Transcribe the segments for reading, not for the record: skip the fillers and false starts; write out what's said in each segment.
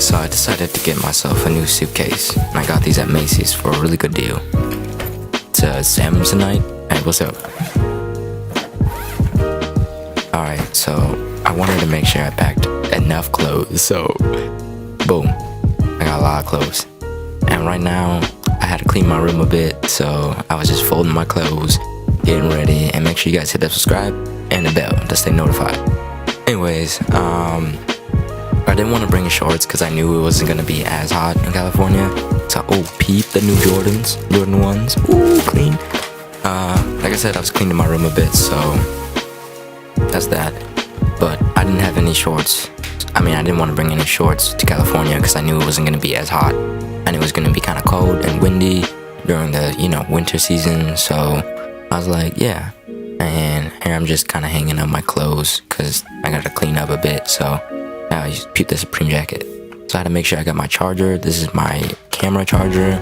So I decided to get myself a new suitcase, and I got these at Macy's for a really good deal. It's Samsonite. Hey, what's up? Alright, so I wanted to make sure I packed enough clothes, so boom, I got a lot of clothes. And right now, I had to clean my room a bit, so I was just folding my clothes, getting ready, and make sure you guys hit that subscribe and the bell to stay notified. Anyways, I didn't want to bring shorts because I knew it wasn't going to be as hot in California. So, oh, peep the new Jordan 1s. Ooh, clean. Like I said, I was cleaning my room a bit, so that's that. But I didn't have any shorts. I mean, I didn't want to bring any shorts to California because I knew it wasn't going to be as hot. And it was going to be kind of cold and windy during the, winter season. So I was like, yeah. And here I'm just kind of hanging up my clothes because I got to clean up a bit. So I just peeped the Supreme jacket. So I had to make sure I got my charger. This is my camera charger.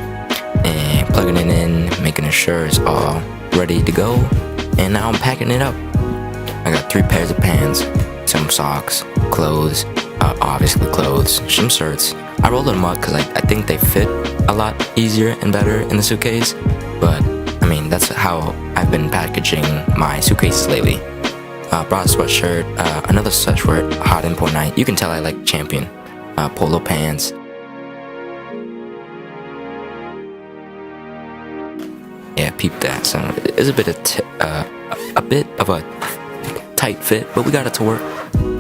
And plugging it in, making sure it's all ready to go. And now I'm packing it up. I got 3 pairs of pants, some socks, clothes, obviously clothes, some shirts. I rolled them up because I think they fit a lot easier and better in the suitcase. But, I mean, that's how I've been packaging my suitcases lately. Brought a sweatshirt, another sweatshirt, hot import night. You can tell I like Champion. Polo pants. Yeah, peep that. So it's a bit of a tight fit, but we got it to work.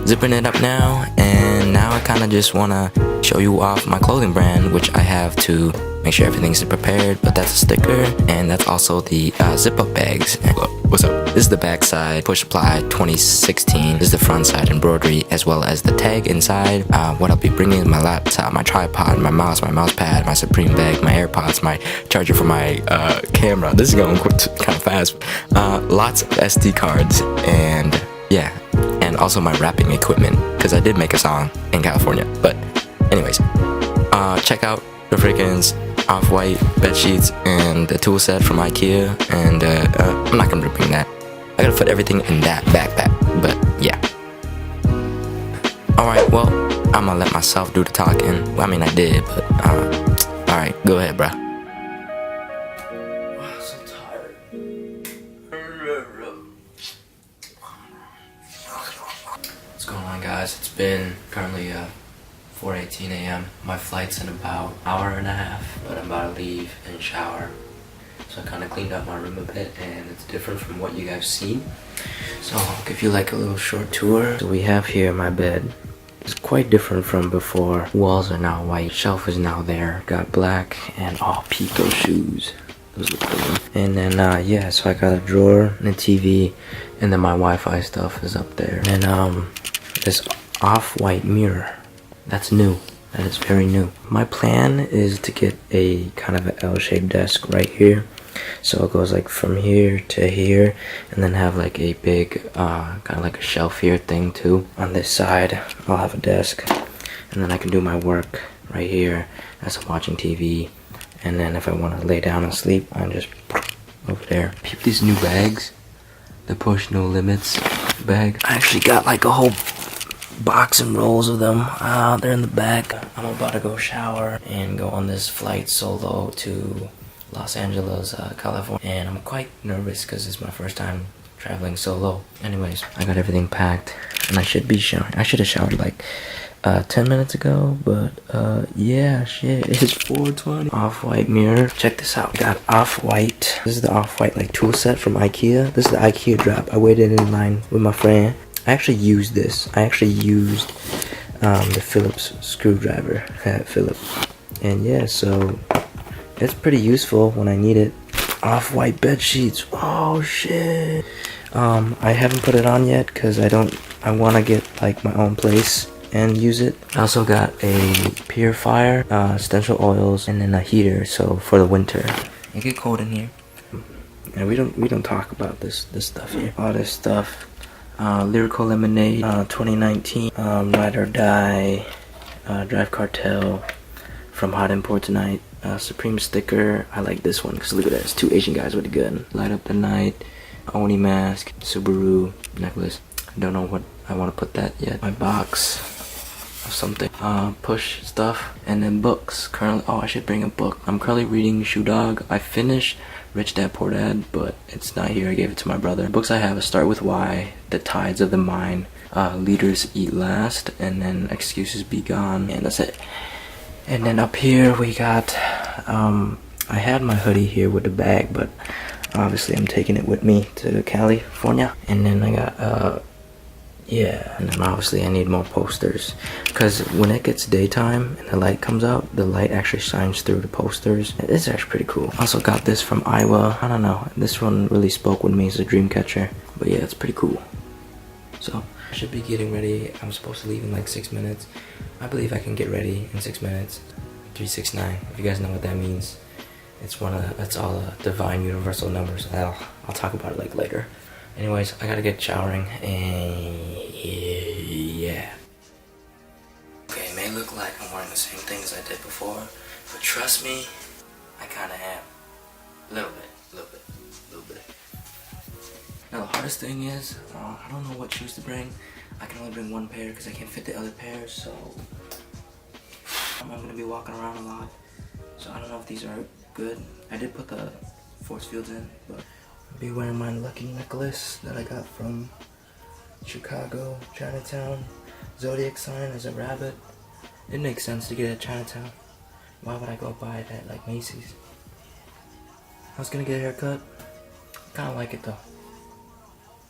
Zipping it up now, and now I kind of just want to show you off my clothing brand, which I have to make sure everything's prepared. But that's a sticker, and that's also the zip-up bags. And what's up? This is the back side, push apply 2016. This is the front side embroidery, as well as the tag inside. What I'll be bringing is my laptop, my tripod, my mouse pad, my Supreme bag, my AirPods, my charger for my camera. This is going kind of fast. Lots of SD cards, and yeah. And also my rapping equipment, because I did make a song in California. But anyways, check out the freaking off-white bed sheets and the tool set from IKEA. And I'm not gonna bring that. I gotta put everything in that backpack. But yeah. Alright, well, I'm gonna let myself do the talking. Well, I mean, I did, but alright, go ahead, bruh. I'm so tired. What's going on, guys? It's been currently 4:18 a.m. My flight's in about an hour and a half, but I'm about to leave and shower. So I kind of cleaned up my room a bit, and it's different from what you guys seen. So I'll give you like a little short tour. So we have here my bed. It's quite different from before. Walls are now white. Shelf is now there. Got black, and oh, peep those shoes. Those look good. And then yeah, so I got a drawer and a TV, and then my Wi-Fi stuff is up there. And this off-white mirror. That's new. That is very new. My plan is to get a kind of an L-shaped desk right here. So it goes like from here to here, and then have like a big kind of like a shelf here thing too. On this side I'll have a desk, and then I can do my work right here as I'm watching TV. And then if I want to lay down and sleep, I'm just over there. Peep these new bags. The Push No Limits bag. I actually got like a whole box and rolls of them. They're in the back. I'm about to go shower and go on this flight solo to Los Angeles, California. And I'm quite nervous because it's my first time traveling solo. Anyways, I got everything packed, and I should be showering. I should have showered like 10 minutes ago, but yeah, shit, it's 4:20. Off-white mirror. Check this out. I got off-white. This is the off-white like tool set from IKEA. This is the IKEA drop. I waited in line with my friend. I actually used this. I actually used the Phillips screwdriver at Phillips. And yeah, so it's pretty useful when I need it. Off-white bed sheets. Oh shit. I haven't put it on yet because I want to get like my own place and use it. I also got a purifier, essential oils, and then a heater, so for the winter. It get cold in here. And we don't talk about this stuff here. All this stuff. Lyrical Lemonade, 2019, Ride or Die, Drive Cartel, from Hot Import Tonight, Supreme sticker. I like this one because look at that, it's 2 Asian guys with a gun. Light Up the Night, Oni mask, Subaru necklace. I don't know what I want to put that yet. My box, of something. Push stuff, and then books. Currently, oh, I should bring a book. I'm currently reading Shoe Dog. I finished Rich Dad Poor Dad, but it's not here. I gave it to my brother. The books I have is Start With Why, The Tides of the Mind, Leaders Eat Last, and then Excuses Be Gone, and that's it. And then up here we got, I had my hoodie here with the bag, but obviously I'm taking it with me to California. And then I got, yeah, and then obviously I need more posters, because when it gets daytime and the light comes out, the light actually shines through the posters. It's actually pretty cool. Also got this from Iowa. I don't know, this one really spoke with me. It's a dream catcher, but yeah, it's pretty cool. So I should be getting ready. I'm supposed to leave in like 6 minutes. I believe I can get ready in 6 minutes. 369, if you guys know what that means. It's that's all divine universal numbers. I'll talk about it like later. Anyways, I gotta get showering, and yeah. Okay, it may look like I'm wearing the same thing as I did before, but trust me, I kinda am. A little bit. Now the hardest thing is, I don't know what shoes to bring. I can only bring one pair because I can't fit the other pair, so I'm gonna be walking around a lot. So I don't know if these are good. I did put the force fields in, but I'll be wearing my lucky necklace that I got from Chicago, Chinatown. Zodiac sign is a rabbit. It makes sense to get it at Chinatown. Why would I go buy it at like Macy's? I was gonna get a haircut. Kinda like it though.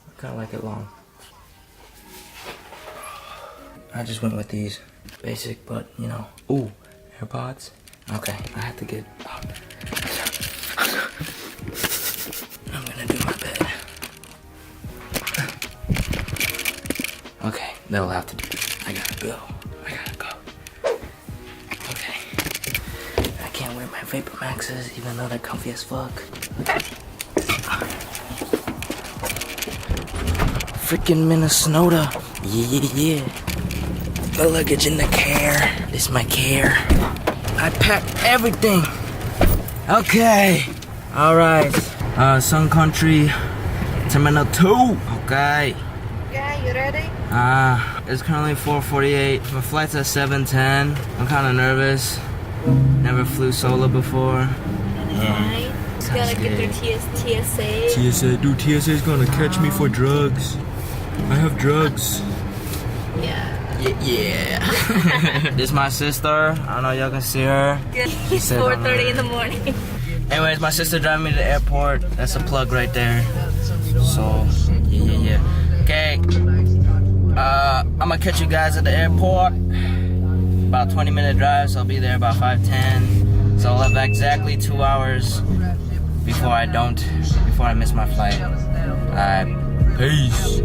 I kinda like it long. I just went with these. Basic, but you know. Ooh, AirPods. Okay, I have to get up. I'm gonna do my bed. Okay, that'll have to do. I gotta go. Okay. I can't wear my Vapor Maxes even though they're comfy as fuck. Freaking Minnesota. Yeah. The luggage in the care. This is my care. I packed everything. Okay. Alright. Sun Country Terminal 2. Okay. Yeah, you ready? It's currently 4:48. My flight's at 7:10. I'm kinda nervous. Never flew solo before. Right. Gotta get through TSA. TSA, dude, TSA is gonna catch me for drugs. I have drugs. Yeah. Yeah. This is my sister. I don't know y'all can see her. It's 4:30 in the morning. Anyways, my sister driving me to the airport. That's a plug right there. So, yeah. Okay. I'm gonna catch you guys at the airport. About 20-minute drive, so I'll be there about 5:10. So I'll have exactly 2 hours before I miss my flight. Alright. Peace.